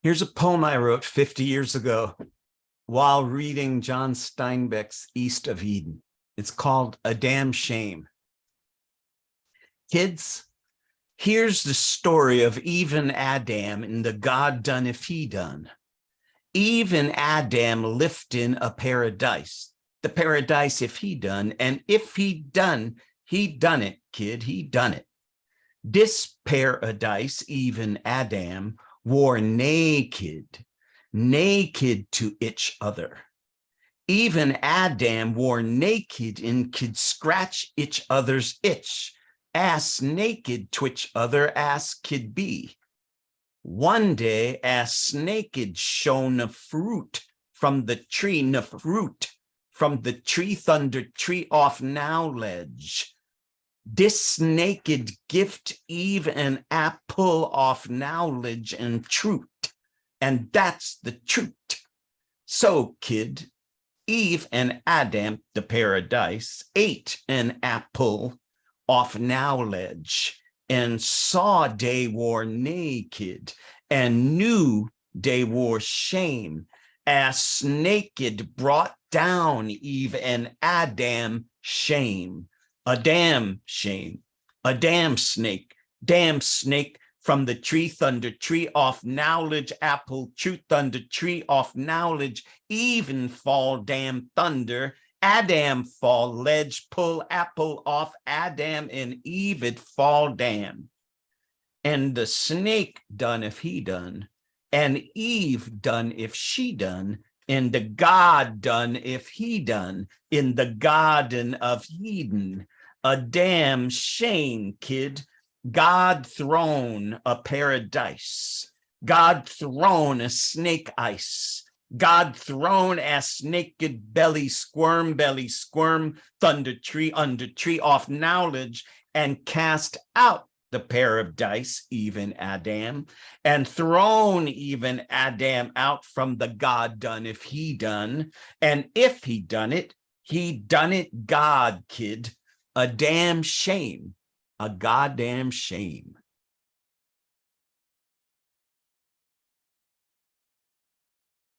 Here's a poem I wrote 50 years ago while reading John Steinbeck's East of Eden. It's called A Damn Shame. Kids, here's the story of Eve and Adam in the God done if he done. Eve and Adam lifting a paradise, the paradise if he done, and if he done it, kid, he done it. This paradise, Eve and Adam, wore naked to each other. Even Adam wore naked and could scratch each other's itch, ass naked to each other ass could be. One day ass naked shone a fruit from the tree, thunder tree off knowledge. This naked gift Eve an apple off knowledge and truth, and that's the truth. So, kid, Eve and Adam, the paradise, ate an apple off knowledge and saw they were naked and knew they were shame. As naked brought down Eve and Adam shame. A damn shame, a damn snake from the tree, thunder tree off knowledge, apple, truth, thunder tree off knowledge, even fall damn thunder, Adam fall ledge, pull apple off Adam and Eve it fall damn. And the snake done if he done, and Eve done if she done, and the God done if he done in the Garden of Eden. A damn shame, kid. God thrown a paradise. God thrown a snake ice. God thrown as naked belly squirm, thunder tree under tree off knowledge, and cast out the paradise, even Adam, and thrown even Adam out from the God done if he done, and if he done it, God, kid. A damn shame, a goddamn shame.